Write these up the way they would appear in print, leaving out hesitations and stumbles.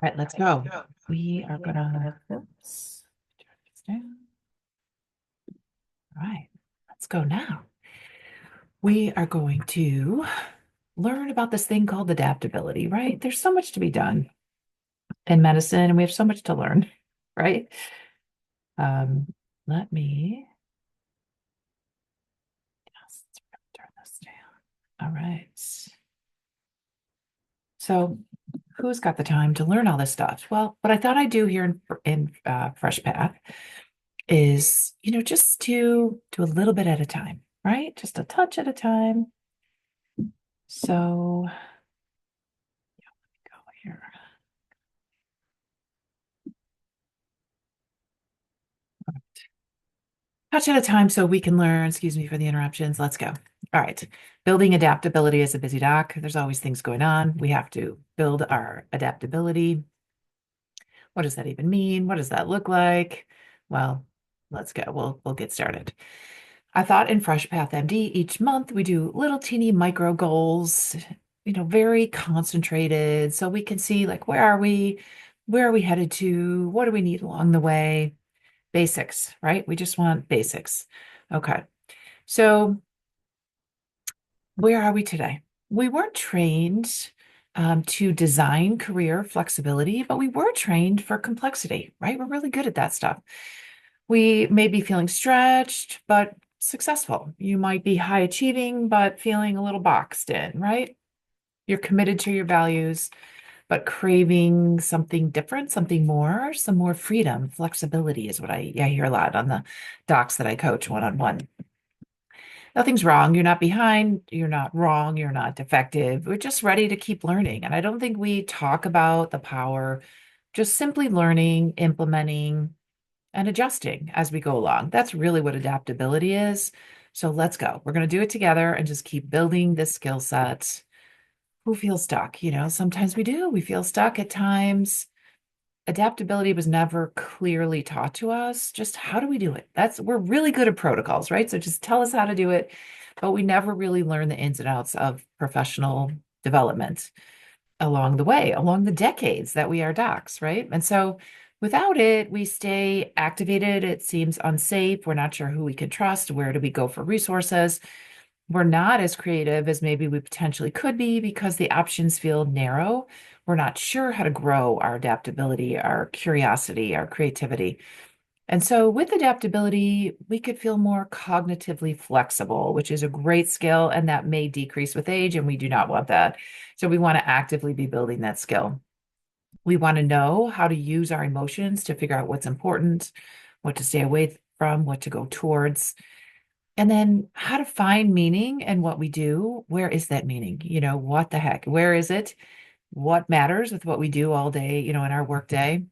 right, let's go. We are gonna, oops, turn this down. All right, let's go now. We are going to learn about this thing called adaptability, right? There's so much to be done in medicine, and we have so much to learn, right? Um, let me just turn this down. All right. So, who's got the time to learn all this stuff? Well, what I thought I'd do here in Fresh Path is, just to do a little bit at a time, right? Just a touch at a time. So, go here. Touch at a time so we can learn. Excuse me for the interruptions. Let's go. All right. Building adaptability as a busy doc. There's always things going on. We have to build our adaptability. What does that even mean? What does that look like? Well, let's go. We'll get started. I thought in Fresh PathMD each month we do little teeny micro goals, very concentrated so we can see like where are we? Where are we headed to? What do we need along the way? Basics, right? We just want basics. Okay. So where are we today? We weren't trained to design career flexibility, but we were trained for complexity, right? We're really good at that stuff. We may be feeling stretched, but successful. You might be high achieving, but feeling a little boxed in, right? You're committed to your values, but craving something different, something more, some more freedom. Flexibility is what I hear a lot on the docs that I coach one-on-one. Nothing's wrong. You're not behind. You're not wrong. You're not defective. We're just ready to keep learning. And I don't think we talk about the power, just simply learning, implementing, and adjusting as we go along. That's really what adaptability is. So let's go. We're going to do it together and just keep building this skill set. Who feels stuck? Sometimes we do. We feel stuck at times. Adaptability was never clearly taught to us. Just how do we do it? We're really good at protocols, right? So just tell us how to do it, but we never really learn the ins and outs of professional development along the way, along the decades that we are docs, right? And so without it, we stay activated. It seems unsafe. We're not sure who we can trust. Where do we go for resources? We're not as creative as maybe we potentially could be because the options feel narrow. We're not sure how to grow our adaptability, our curiosity, our creativity. And so with adaptability, we could feel more cognitively flexible, which is a great skill, and that may decrease with age, and we do not want that. So we want to actively be building that skill. We want to know how to use our emotions to figure out what's important, what to stay away from, what to go towards, and then how to find meaning in what we do. Where is that meaning? What the heck? Where is it? What matters with what we do all day, in our work day?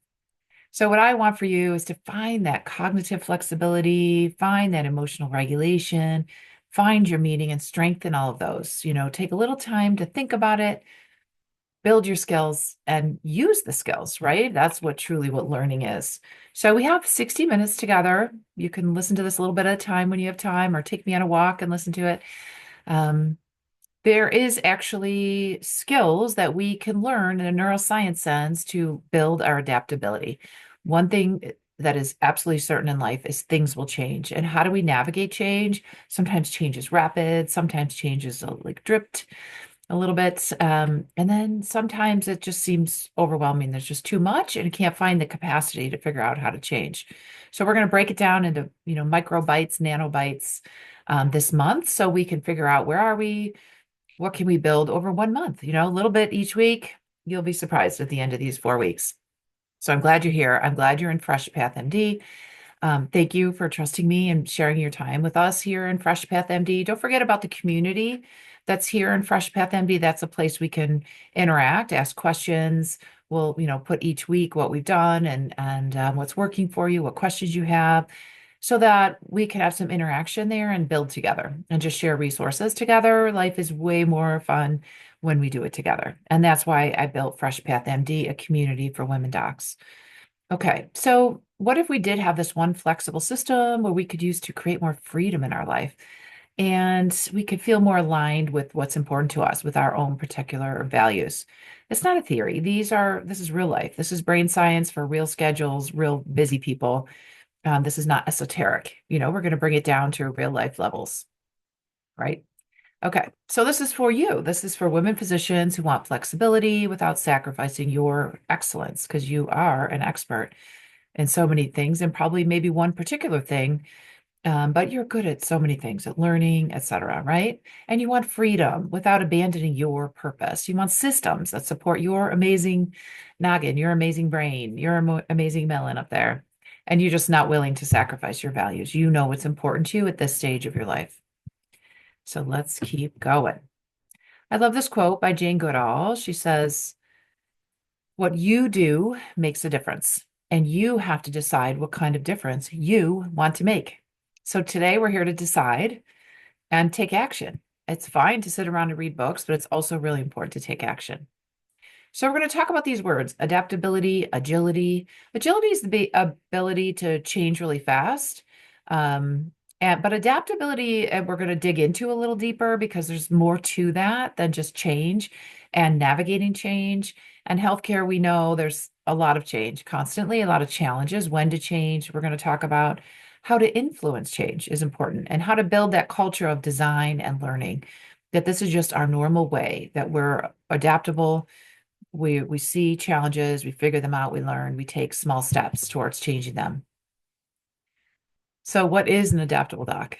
So what I want for you is to find that cognitive flexibility, find that emotional regulation, find your meaning and strengthen all of those. Take a little time to think about it, build your skills and use the skills, right? That's what learning is. So we have 60 minutes together. You can listen to this a little bit at a time when you have time, or take me on a walk and listen to it. Um, there is actually skills that we can learn in a neuroscience sense to build our adaptability. One thing that is absolutely certain in life is things will change. And how do we navigate change? Sometimes change is rapid, sometimes change is like dripped a little bit. And then sometimes it just seems overwhelming. There's just too much and you can't find the capacity to figure out how to change. So we're going to break it down into, micro bites, nano bites this month so we can figure out where are we, what can we build over 1 month, a little bit each week. You'll be surprised at the end of these 4 weeks. So I'm glad you're here. I'm glad you're in Fresh Path MD. Thank you for trusting me and sharing your time with us here in Fresh Path MD. Don't forget about the community that's here in Fresh Path MD. That's a place we can interact, ask questions. We'll, put each week what we've done and what's working for you, what questions you have, so that we can have some interaction there and build together and just share resources together. Life is way more fun when we do it together. And that's why I built Fresh Path MD, a community for women docs. Okay, so what if we did have this one flexible system where we could use to create more freedom in our life? and we could feel more aligned with what's important to us, with our own particular values. It's not a theory. This is real life. This is brain science for real schedules, real busy people. This is not esoteric. We're going to bring it down to real life levels, right? Okay, so this is for you. This is for women physicians who want flexibility without sacrificing your excellence, because you are an expert in so many things and probably maybe one particular thing, but you're good at so many things, at learning, etc., right? And you want freedom without abandoning your purpose. You want systems that support your amazing noggin, your amazing brain, your amazing melon up there. And you're just not willing to sacrifice your values. You know what's important to you at this stage of your life. So let's keep going. I love this quote by Jane Goodall. She says, "What you do makes a difference, and you have to decide what kind of difference you want to make." So today we're here to decide and take action. It's fine to sit around and read books, but it's also really important to take action. So we're going to talk about these words: adaptability, agility. Agility is the ability to change really fast. Um, but adaptability, and we're going to dig into a little deeper because there's more to that than just change and navigating change. And healthcare, we know there's a lot of change constantly, a lot of challenges, when to change. We're going to talk about how to influence change is important and how to build that culture of design and learning, that this is just our normal way, that we're adaptable. We see challenges, we figure them out, we learn, we take small steps towards changing them. So what is an adaptable doc?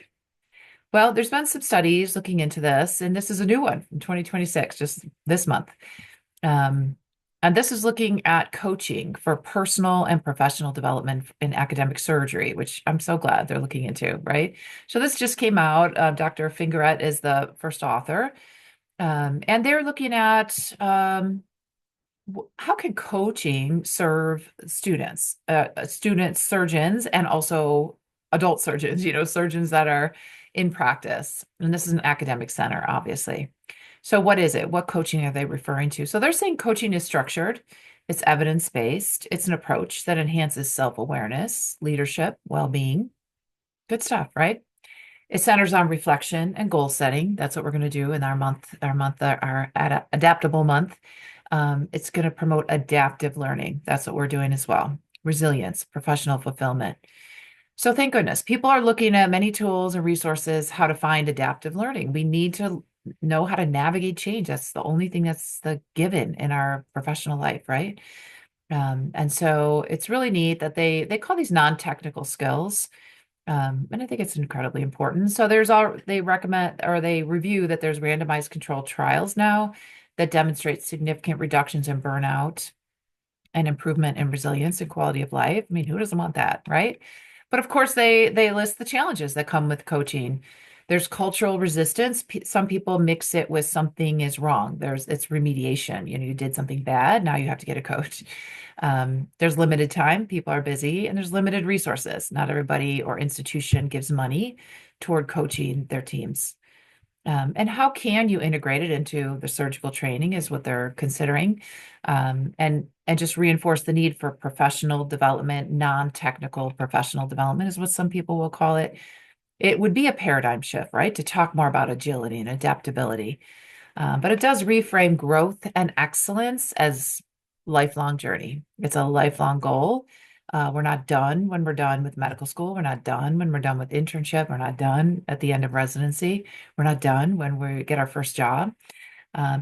Well, there's been some studies looking into this, and this is a new one from 2026, just this month. Um, and this is looking at coaching for personal and professional development in academic surgery, which I'm so glad they're looking into, right? So this just came out. Dr. Fingeret is the first author. And they're looking at how can coaching serve students, student surgeons, and also adult surgeons, surgeons that are in practice? And this is an academic center, obviously. So what is it? What coaching are they referring to? So they're saying coaching is structured, it's evidence-based, it's an approach that enhances self-awareness, leadership, well-being. Good stuff, right? It centers on reflection and goal setting. That's what we're going to do in our adaptable month. It's going to promote adaptive learning. That's what we're doing as well. Resilience, professional fulfillment. So thank goodness people are looking at many tools and resources how to find adaptive learning. We need to know how to navigate change. That's the only thing that's the given in our professional life, right? And so it's really neat that they call these non-technical skills. And I think it's incredibly important. So they recommend, or they review, that there's randomized controlled trials now that demonstrate significant reductions in burnout and improvement in resilience and quality of life. I mean, who doesn't want that, right? But of course, they list the challenges that come with coaching. There's cultural resistance. Some people mix it with something is wrong. It's remediation. You did something bad. Now you have to get a coach. There's limited time. People are busy, and there's limited resources. Not everybody or institution gives money toward coaching their teams. And how can you integrate it into the surgical training is what they're considering, and just reinforce the need for professional development. Non-technical professional development is what some people will call it. It would be a paradigm shift, right? To talk more about agility and adaptability. But it does reframe growth and excellence as lifelong journey. It's a lifelong goal. We're not done when we're done with medical school. We're not done when we're done with internship. We're not done at the end of residency. We're not done when we get our first job.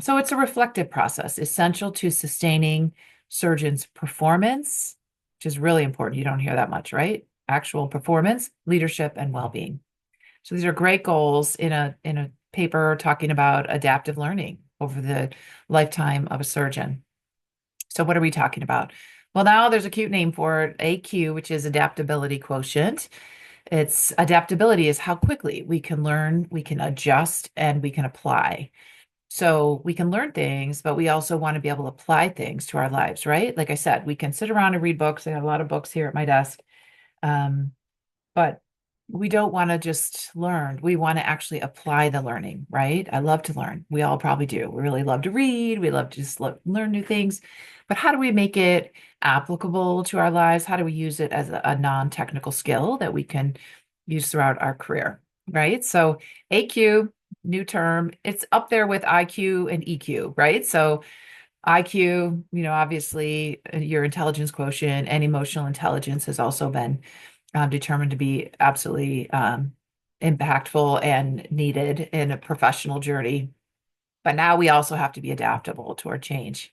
So it's a reflective process, essential to sustaining surgeons' performance, which is really important. You don't hear that much, right? Actual performance, leadership, and well-being. So these are great goals in a paper talking about adaptive learning over the lifetime of a surgeon. So what are we talking about? Well, now there's a cute name for it, AQ, which is Adaptability Quotient. It's adaptability is how quickly we can learn, we can adjust, and we can apply. So we can learn things, but we also want to be able to apply things to our lives, right? Like I said, we can sit around and read books. I have a lot of books here at my desk. But we don't want to just learn. We want to actually apply the learning, right? I love to learn. We all probably do. We really love to read. We love to just learn new things. But how do we make it applicable to our lives? How do we use it as a non-technical skill that we can use throughout our career? right? So AQ, new term, it's up there with IQ and EQ, right? So IQ, obviously your intelligence quotient and emotional intelligence has also been determined to be absolutely impactful and needed in a professional journey. But now we also have to be adaptable to our change.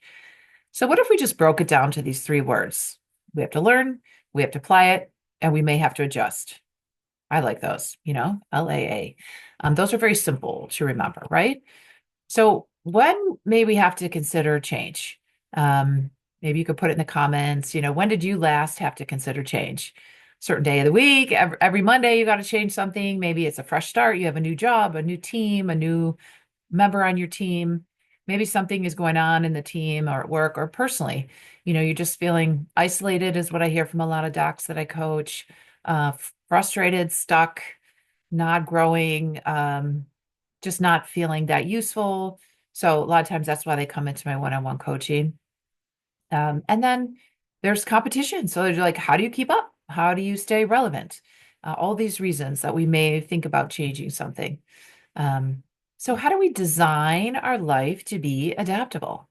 So, what if we just broke it down to these three words? We have to learn, we have to apply it, and we may have to adjust. I like those, LAA. Those are very simple to remember, right? So when may we have to consider change? Maybe you could put it in the comments, when did you last have to consider change? Certain day of the week, every Monday you got to change something. Maybe it's a fresh start. You have a new job, a new team, a new member on your team. Maybe something is going on in the team or at work or personally. You're just feeling isolated, is what I hear from a lot of docs that I coach, frustrated, stuck, not growing, just not feeling that useful. So a lot of times that's why they come into my one-on-one coaching. And then there's competition. So they're like, how do you keep up? How do you stay relevant? All these reasons that we may think about changing something. Um, so how do we design our life to be adaptable?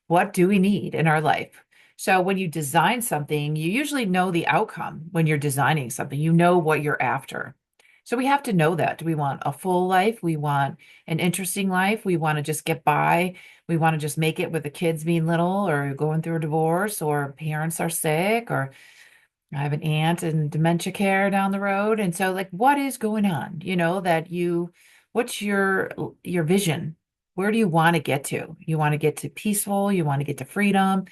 What do we need in our life? So when you design something, you usually know the outcome when you're designing something. You know what you're after. So we have to know that. Do we want a full life? We want an interesting life. We want to just get by. We want to just make it with the kids being little or going through a divorce or parents are sick or I have an aunt in dementia care down the road. And so like what is going on? What's your vision? Where do you want to get to? You want to get to peaceful, you want to get to freedom,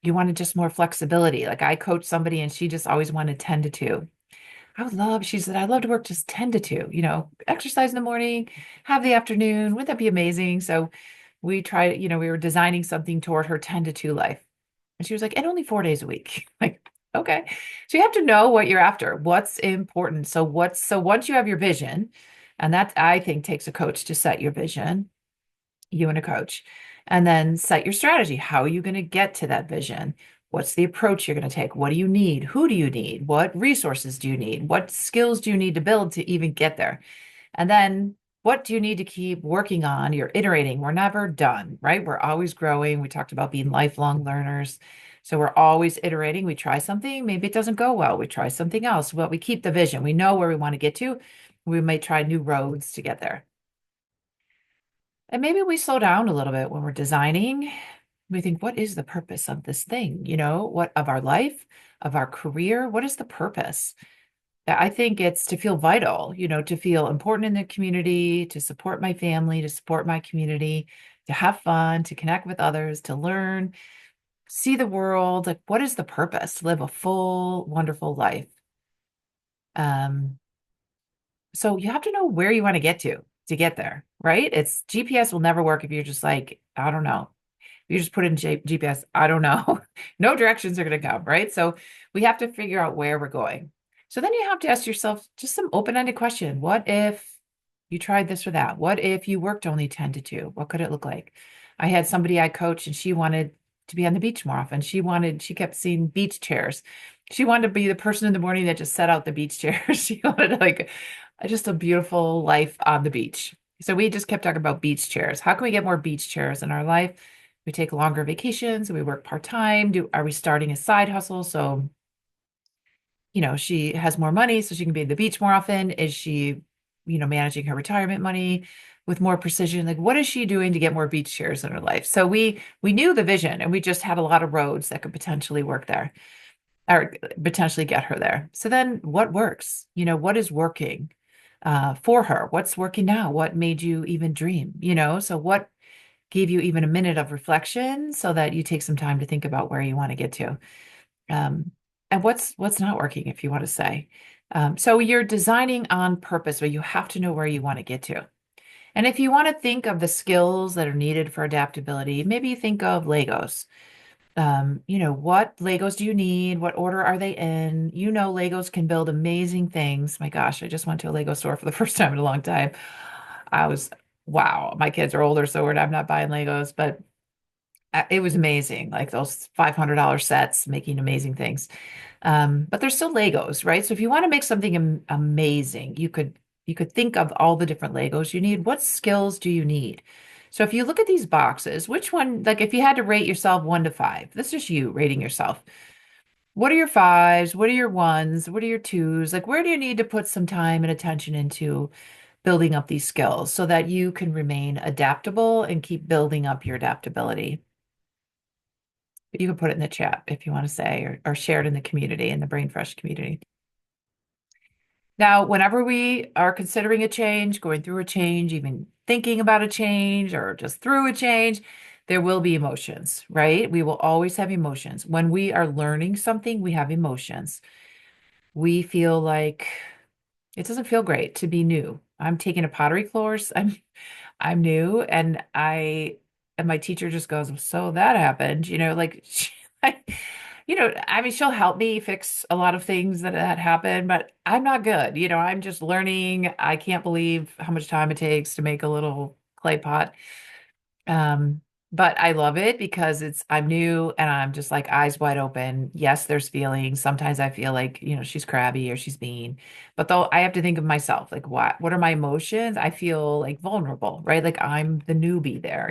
you want to just more flexibility. Like I coached somebody and she just always wanted 10 to 2. She said, I'd love to work just 10 to 2, exercise in the morning, have the afternoon. Wouldn't that be amazing? So we tried, we were designing something toward her 10 to 2 life. And she was like, and only 4 days a week. Like, okay. So you have to know what you're after, what's important. So once you have your vision, and that I think takes a coach to set your vision, you and a coach, and then set your strategy. How are you going to get to that vision? What's the approach you're going to take? What do you need? Who do you need? What resources do you need? What skills do you need to build to even get there? And then what do you need to keep working on? You're iterating. We're never done, right? We're always growing. We talked about being lifelong learners. So we're always iterating. We try something, maybe it doesn't go well. We try something else. But we keep the vision. We know where we want to get to. We may try new roads to get there. And maybe we slow down a little bit when we're designing. We think, what is the purpose of this thing? What of our life, of our career? What is the purpose? I think it's to feel vital, to feel important in the community, to support my family, to support my community, to have fun, to connect with others, to learn, see the world. Like, what is the purpose? To live a full, wonderful life. Um, so you have to know where you want to get there, right? It's GPS will never work if you're just like, I don't know. You just put in GPS, I don't know. No directions are going to come, right? So we have to figure out where we're going. So then you have to ask yourself just some open-ended question. What if you tried this or that? What if you worked only 10 to 2? What could it look like? I had somebody I coached and she wanted to be on the beach more often. She kept seeing beach chairs. She wanted to be the person in the morning that just set out the beach chairs. She wanted like just a beautiful life on the beach. So we just kept talking about beach chairs. How can we get more beach chairs in our life? We take longer vacations, we work part-time. Are we starting a side hustle? So, she has more money so she can be at the beach more often. Is she, managing her retirement money with more precision? Like what is she doing to get more beach chairs in her life? So we knew the vision and we just had a lot of roads that could potentially work there or potentially get her there. So then what works? What is working for her? What's working now? What made you even dream? So what gave you even a minute of reflection so that you take some time to think about where you want to get to. Um, and what's not working, if you want to say. So you're designing on purpose, but you have to know where you want to get to. And if you want to think of the skills that are needed for adaptability, maybe think of Legos. What Legos do you need? What order are they in? Legos can build amazing things. My gosh, I just went to a Lego store for the first time in a long time. I was, wow, my kids are older, so I'm not buying Legos, but it was amazing. Like those $500 sets making amazing things. But they're still Legos, right? So if you want to make something amazing, you could you could think of all the different Legos you need. What skills do you need? So if you look at these boxes, which one, like if you had to rate yourself 1 to 5, this is you rating yourself. What are your fives? What are your ones? What are your twos? Like, where do you need to put some time and attention into building up these skills so that you can remain adaptable and keep building up your adaptability? You can put it in the chat if you want to say, or share it in the community, in the Brain Fresh community. Now, whenever we are considering a change, going through a change, even thinking about a change or just through a change, there will be emotions, right? We will always have emotions. When we are learning something, we have emotions. We feel like it doesn't feel great to be new. I'm taking a pottery course. I'm new and my teacher just goes, so that happened, like I mean, she'll help me fix a lot of things that happened, but I'm not good. I'm just learning. I can't believe how much time it takes to make a little clay pot. Um, but I love it because I'm new and I'm just like eyes wide open. Yes, there's feelings. Sometimes I feel like, she's crabby or she's mean. But though I have to think of myself, like what are my emotions? I feel like vulnerable, right? Like I'm the newbie there.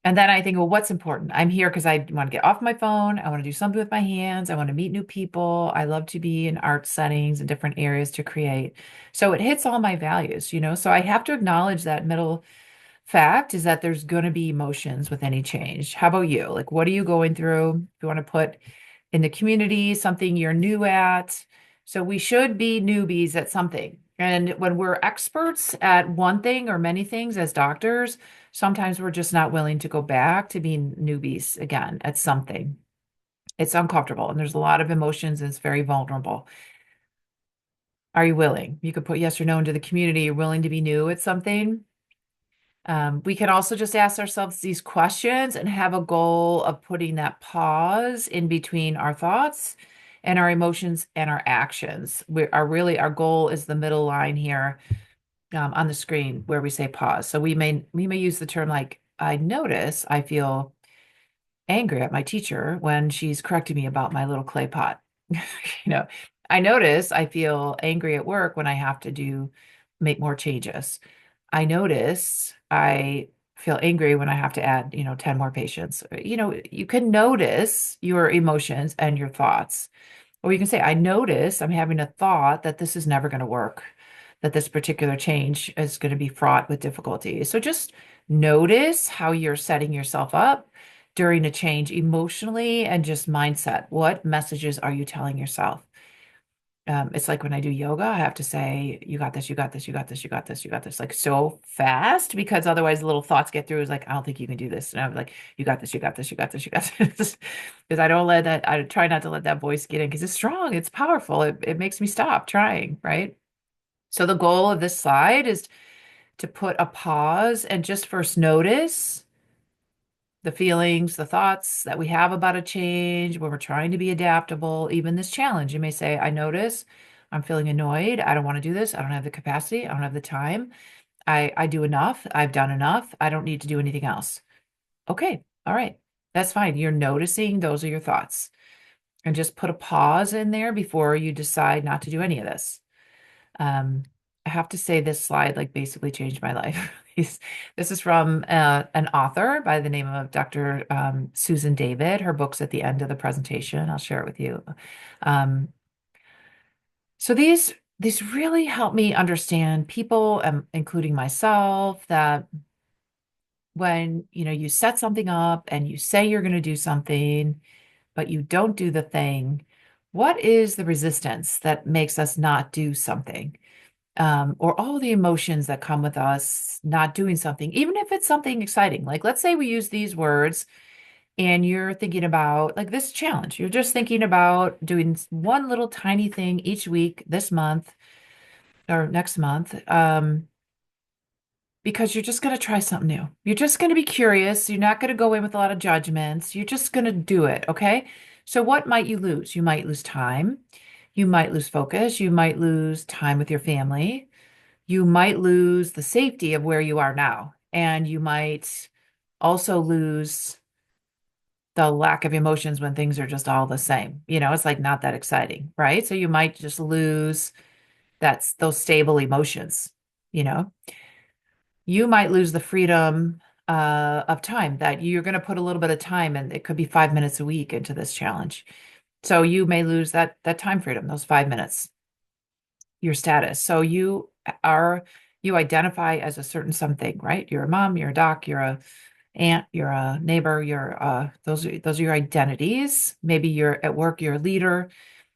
And then I think, well, what's important? I'm here because I want to get off my phone. I want to do something with my hands. I want to meet new people. I love to be in art settings and different areas to create. So it hits all my values. So I have to acknowledge that middle fact is that there's going to be emotions with any change. How about you? Like, what are you going through? If you want to put in the community something you're new at. So we should be newbies at something. And when we're experts at one thing or many things as doctors, sometimes we're just not willing to go back to being newbies again at something. It's uncomfortable and there's a lot of emotions and it's very vulnerable. Are you willing? You could put yes or no into the community. You're willing to be new at something. We can also just ask ourselves these questions and have a goal of putting that pause in between our thoughts and our emotions and our actions. Our goal is the middle line here on the screen where we say pause. So we may use the term like I feel angry at my teacher when she's correcting me about my little clay pot. You know, I feel angry at work when I have to make more changes. I notice I feel angry when I have to add, 10 more patients. You can notice your emotions and your thoughts. Or you can say, I notice I'm having a thought that this is never going to work, that this particular change is going to be fraught with difficulty. So just notice how you're setting yourself up during a change emotionally and just mindset. What messages are you telling yourself? It's like when I do yoga, I have to say, you got this, you got this, you got this, you got this, you got this, like so fast because otherwise little thoughts get through. It's like, I don't think you can do this. And I'm like, you got this, you got this, you got this, you got this. Because I try not to let that voice get in because it's strong, it's powerful. It makes me stop trying, right? So the goal of this slide is to put a pause and just first notice the feelings, the thoughts that we have about a change when we're trying to be adaptable, even this challenge. You may say, I notice I'm feeling annoyed. I don't want to do this. I don't have the capacity. I don't have the time. I do enough. I've done enough. I don't need to do anything else. Okay. All right. That's fine. You're noticing those are your thoughts. And just put a pause in there before you decide not to do any of this. Um, I have to say this slide like basically changed my life. This is from an author by the name of Dr. Susan David. Her book's at the end of the presentation. I'll share it with you. Um, so these really help me understand people, including myself, that when you set something up and you say you're going to do something, but you don't do the thing, what is the resistance that makes us not do something? Or all the emotions that come with us not doing something, even if it's something exciting. Like, let's say we use these words and you're thinking about like this challenge. You're just thinking about doing one little tiny thing each week this month or next month, because you're just going to try something new. You're just going to be curious. You're not going to go in with a lot of judgments. You're just going to do it. Okay. So, what might you lose? You might lose time. You might lose focus. You might lose time with your family. You might lose the safety of where you are now. And you might also lose the lack of emotions when things are just all the same. It's like not that exciting, right? So you might just lose That's those stable emotions, you know. You might lose the freedom of time that you're going to put a little bit of time, and it could be 5 minutes a week into this challenge. So you may lose that time freedom, those 5 minutes, your status. So are you identify as a certain something, right? You're a mom, you're a doc, you're a aunt, you're a neighbor, you're those are your identities. Maybe you're at work, you're a leader.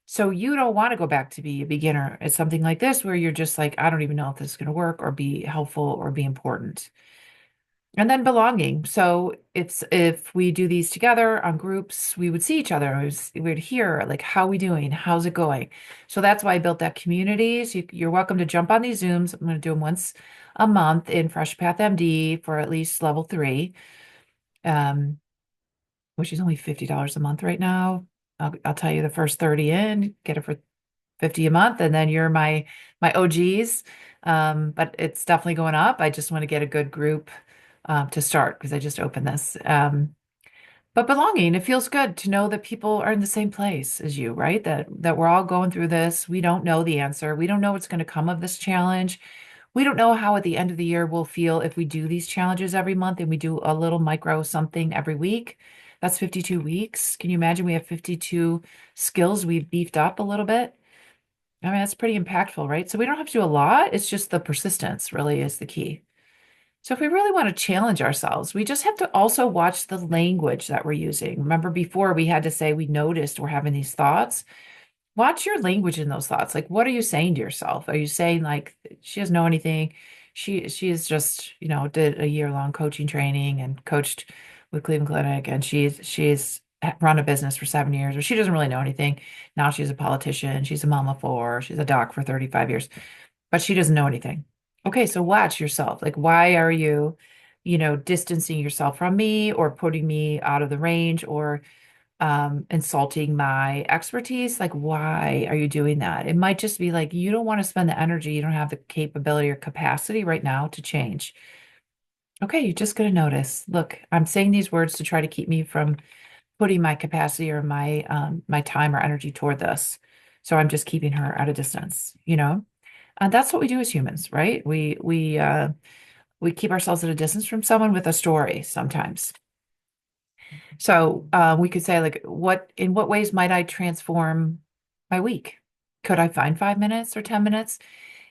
So you don't want to go back to be a beginner at something like this where you're just like, I don't even know if this is going to work or be helpful or be important. And then belonging. So it's if we do these together on groups, we would see each other. We would hear like, how are we doing? How's it going? So that's why I built that community. So you're welcome to jump on these Zooms. I'm going to do them once a month in Fresh PathMD for at least level 3, um, which is only $50 a month right now. I'll tell you the first 30 in, get it for 50 a month, and then you're my OGs. But it's definitely going up. I just want to get a good group to start because I just opened this. But belonging, it feels good to know that people are in the same place as you, right? That we're all going through this. We don't know the answer. We don't know what's going to come of this challenge. We don't know how at the end of the year we'll feel if we do these challenges every month and we do a little micro something every week. That's 52 weeks. Can you imagine we have 52 skills we've beefed up a little bit? I mean, that's pretty impactful, right? So we don't have to do a lot. It's just the persistence really is the key. So if we really want to challenge ourselves, we just have to also watch the language that we're using. Remember before we had to say we noticed we're having these thoughts. Watch your language in those thoughts. Like, what are you saying to yourself? Are you saying like she doesn't know anything? She is just, did a year-long coaching training and coached with Cleveland Clinic, and she's run a business for 7 years, or she doesn't really know anything. Now she's a politician, she's a mom of four, she's a doc for 35 years, but she doesn't know anything. Okay, so watch yourself. Like, why are you, distancing yourself from me or putting me out of the range or insulting my expertise? Like, why are you doing that? It might just be like you don't want to spend the energy, you don't have the capability or capacity right now to change. Okay, you're just going to notice. Look, I'm saying these words to try to keep me from putting my capacity or my time or energy toward this. So I'm just keeping her at a distance. And that's what we do as humans, right? We keep ourselves at a distance from someone with a story sometimes. So we could say, like, in what ways might I transform my week? Could I find 5 minutes or 10 minutes?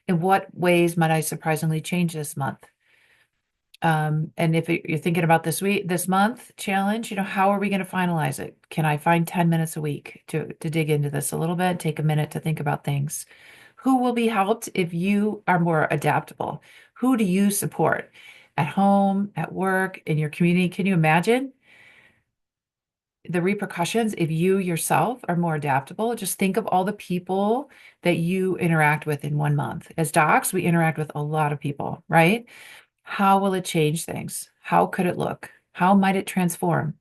In what ways might I surprisingly change this month? And if you're thinking about this month challenge, how are we going to finalize it? Can I find 10 minutes a week to dig into this a little bit, take a minute to think about things? Who will be helped if you are more adaptable? Who do you support at home, at work, in your community? Can you imagine the repercussions if you yourself are more adaptable? Just think of all the people that you interact with in 1 month. As docs, we interact with a lot of people, right? How will it change things? How could it look? How might it transform?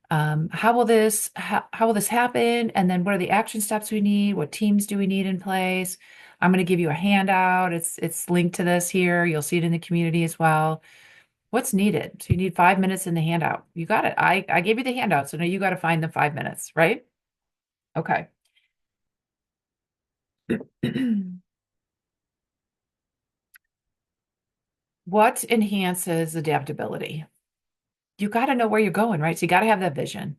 How will this happen? And then what are the action steps we need? What teams do we need in place? I'm going to give you a handout. It's linked to this here. You'll see it in the community as well. What's needed? So you need 5 minutes in the handout. You got it. I gave you the handout, so now you got to find the 5 minutes, right? Okay. What enhances adaptability? You got to know where you're going, right? So you got to have that vision.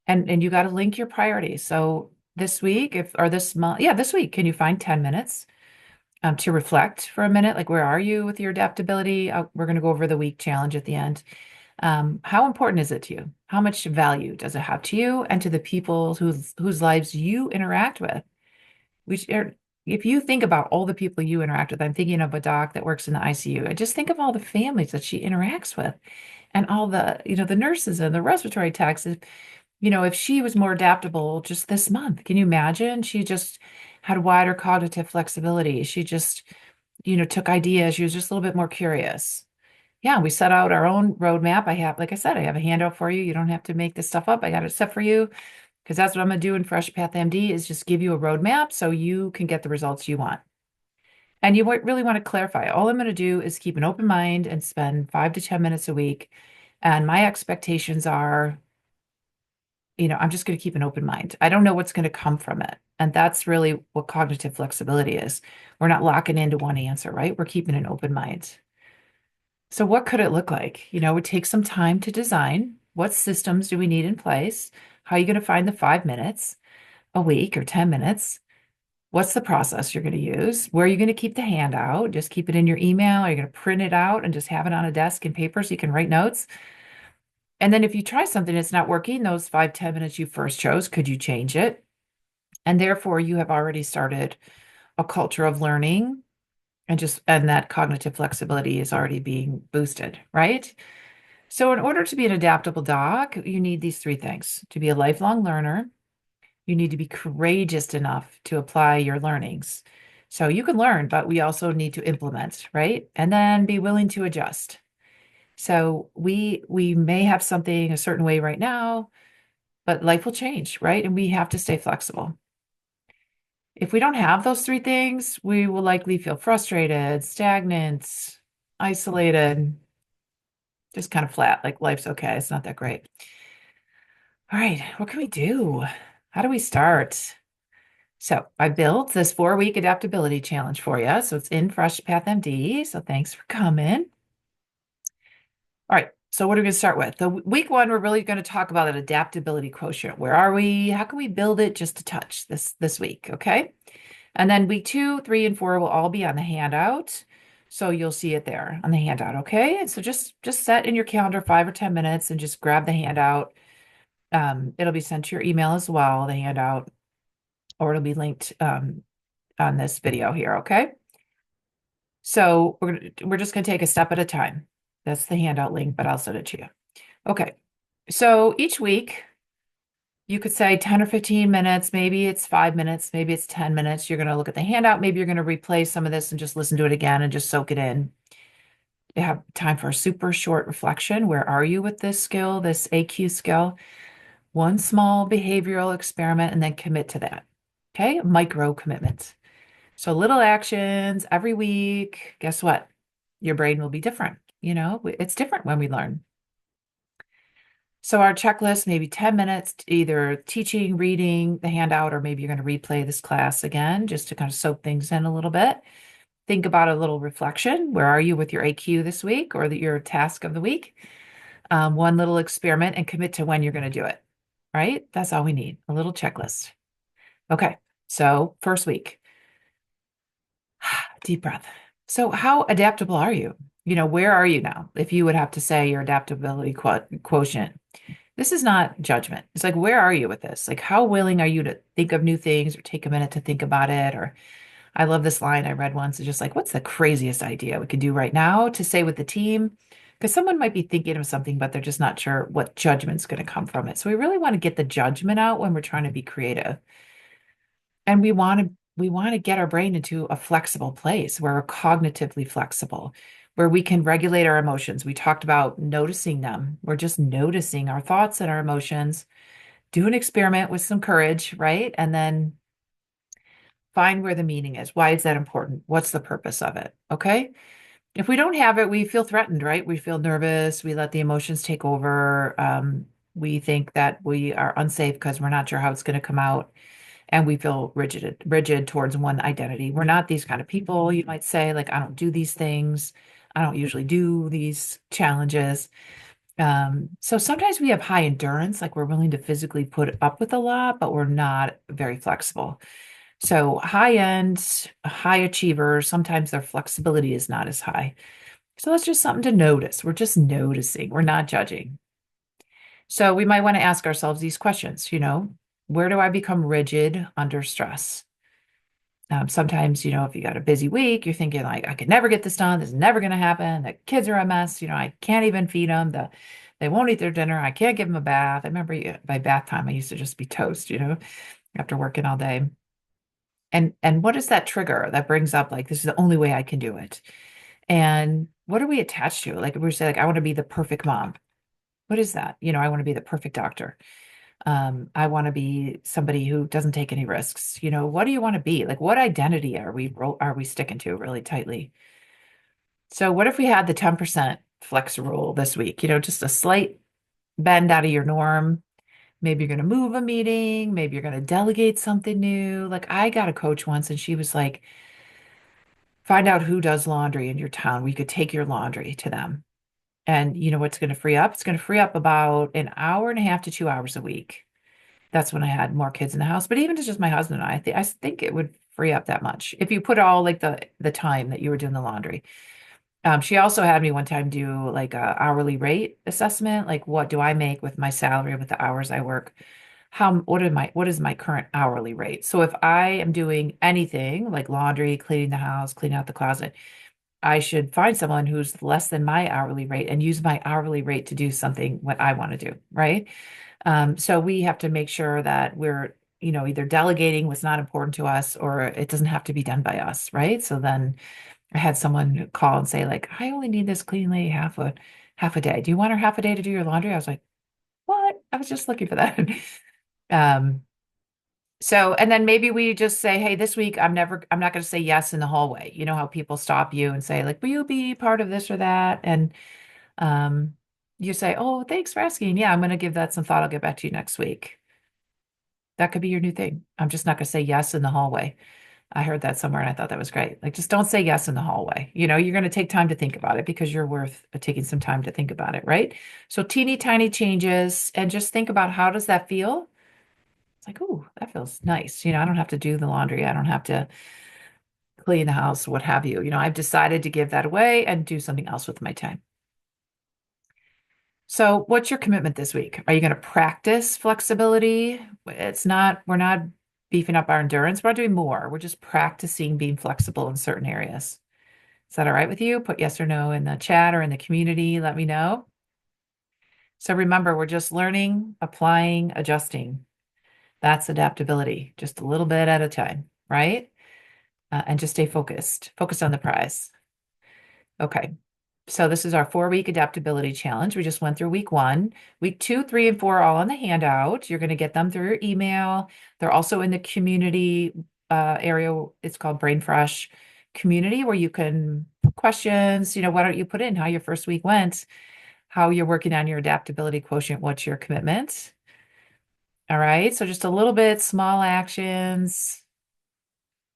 And you got to link your priorities. So this week, if or this month, yeah, this week, can you find 10 minutes to reflect for a minute? Like, where are you with your adaptability? We're going to go over the week challenge at the end. How important is it to you? How much value does it have to you and to the people whose lives you interact with? Which are, if you think about all the people you interact with, I'm thinking of a doc that works in the ICU. I just think of all the families that she interacts with and all the nurses and the respiratory techs. If she was more adaptable just this month, can you imagine? She just had wider cognitive flexibility. She just, took ideas. She was just a little bit more curious. Yeah, we set out our own roadmap. Like I said, I have a handout for you. You don't have to make this stuff up. I got it set for you because that's what I'm going to do in Fresh Path MD is just give you a roadmap so you can get the results you want. And you really want to clarify. All I'm going to do is keep an open mind and spend 5 to 10 minutes a week. And my expectations are I'm just going to keep an open mind. I don't know what's going to come from it. And that's really what cognitive flexibility is. We're not locking into one answer, right? We're keeping an open mind. So what could it look like? It would take some time to design. What systems do we need in place? How are you going to find the 5 minutes a week or 10 minutes? What's the process you're going to use? Where are you going to keep the handout? Just keep it in your email. Are you going to print it out and just have it on a desk in paper so you can write notes? And then if you try something that's not working, those 5, 10 minutes you first chose, could you change it? And therefore, you have already started a culture of learning and that cognitive flexibility is already being boosted, right? So in order to be an adaptable doc, you need these three things. To be a lifelong learner, you need to be courageous enough to apply your learnings. So you can learn, but we also need to implement, right? And then be willing to adjust. So we may have something a certain way right now, but life will change, right? And we have to stay flexible. If we don't have those three things, we will likely feel frustrated, stagnant, isolated, just kind of flat, like life's okay. It's not that great. All right, what can we do? How do we start? So I built this 4-week adaptability challenge for you. So it's in Fresh PathMD. So thanks for coming. All right. So what are we going to start with? The week one, we're really going to talk about an adaptability quotient. Where are we? How can we build it just a touch this week? Okay. And then week 2, 3, and 4 will all be on the handout. So you'll see it there on the handout. Okay. And so just set in your calendar 5 or 10 minutes and just grab the handout. It'll be sent to your email as well, the handout, or it'll be linked on this video here. Okay. So we're just going to take a step at a time. That's the handout link, but I'll send it to you. Okay. So each week, you could say 10 or 15 minutes, maybe it's 5 minutes, maybe it's 10 minutes. You're going to look at the handout. Maybe you're going to replay some of this and just listen to it again and just soak it in. You have time for a super short reflection. Where are you with this skill, this AQ skill? One small behavioral experiment and then commit to that. Okay. Micro commitments. So little actions every week. Guess what? Your brain will be different. It's different when we learn. So our checklist, maybe 10 minutes, either teaching, reading the handout, or maybe you're going to replay this class again, just to kind of soak things in a little bit. Think about a little reflection. Where are you with your AQ this week or your task of the week? One little experiment and commit to when you're going to do it, right? That's all we need, a little checklist. Okay, so first week, deep breath. So how adaptable are you? Where are you now? If you would have to say your adaptability quotient, this is not judgment. It's like, where are you with this? Like, how willing are you to think of new things or take a minute to think about it? Or I love this line I read once. It's just like, what's the craziest idea we could do right now to say with the team? Because someone might be thinking of something, but they're just not sure what judgment's going to come from it. So we really want to get the judgment out when we're trying to be creative. And we want to get our brain into a flexible place where we're cognitively flexible, where we can regulate our emotions. We talked about noticing them. We're just noticing our thoughts and our emotions. Do an experiment with some courage, right? And then find where the meaning is. Why is that important? What's the purpose of it? Okay. If we don't have it, we feel threatened, right? We feel nervous. We let the emotions take over. We think that we are unsafe because we're not sure how it's going to come out. And we feel rigid towards one identity. We're not these kind of people, you might say, like, I don't do these things. I don't usually do these challenges. So sometimes we have high endurance, like we're willing to physically put up with a lot, but we're not very flexible. So high end, high achievers, sometimes their flexibility is not as high. So that's just something to notice. We're just noticing. We're not judging. So we might want to ask ourselves these questions, where do I become rigid under stress? Sometimes, if you got a busy week, you're thinking like, I could never get this done. This is never going to happen. The kids are a mess. I can't even feed them. They won't eat their dinner. I can't give them a bath. I remember by bath time, I used to just be toast, after working all day. And what is that trigger that brings up like, this is the only way I can do it? And what are we attached to? Like we say, like, I want to be the perfect mom. What is that? I want to be the perfect doctor. I want to be somebody who doesn't take any risks. What do you want to be? Like, what identity are we sticking to really tightly? So what if we had the 10% flex rule this week? Just a slight bend out of your norm. Maybe you're going to move a meeting. Maybe you're going to delegate something new. Like I got a coach once and she was like, find out who does laundry in your town. We could take your laundry to them. And you know what's going to free up? It's going to free up about an hour and a half to 2 hours a week. That's when I had more kids in the house. But even just my husband and I think it would free up that much if you put all like the time that you were doing the laundry. She also had me one time do like a hourly rate assessment, like what do I make with my salary with the hours I work? What is my current hourly rate? So if I am doing anything like laundry, cleaning the house, cleaning out the closet, I should find someone who's less than my hourly rate and use my hourly rate to do something what I want to do, right? So we have to make sure that we're, either delegating what's not important to us or it doesn't have to be done by us, right? So then I had someone call and say, like, I only need this cleaning lady half a day. Do you want her half a day to do your laundry? I was like, what? I was just looking for that. Um, so, and then maybe we just say, hey, this week I'm not going to say yes in the hallway. You know how people stop you and say, like, will you be part of this or that? And um, you say, oh, thanks for asking. Yeah, I'm going to give that some thought. I'll get back to you next week. That could be your new thing. I'm just not going to say yes in the hallway. I heard that somewhere and I thought that was great. Like, just don't say yes in the hallway. You're going to take time to think about it because you're worth taking some time to think about it, right? So teeny tiny changes and just think about how does that feel? It's like, oh, that feels nice. I don't have to do the laundry. I don't have to clean the house, what have you. I've decided to give that away and do something else with my time. So, what's your commitment this week? Are you going to practice flexibility? We're not beefing up our endurance. We're not doing more. We're just practicing being flexible in certain areas. Is that all right with you? Put yes or no in the chat or in the community. Let me know. So remember, we're just learning, applying, adjusting. That's adaptability, just a little bit at a time, right? And just stay focused. Focus on the prize. Okay. So this is our 4-week adaptability challenge. We just went through week 1. Week 2, 3, and 4 are all on the handout. You're going to get them through your email. They're also in the community area. It's called Brain Fresh Community, where you can put questions. Why don't you put in how your first week went, how you're working on your adaptability quotient, what's your commitment? All right. So just a little bit, small actions.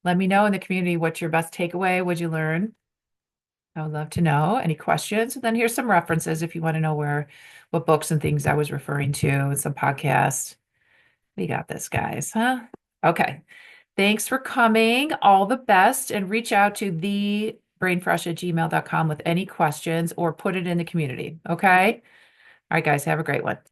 Let me know in the community what's your best takeaway. What'd you learn? I would love to know. Any questions? And then here's some references if you want to know what books and things I was referring to and some podcasts. We got this, guys, huh? Okay. Thanks for coming. All the best. And reach out to thebrainfresh@gmail.com with any questions or put it in the community. Okay. All right, guys, have a great one.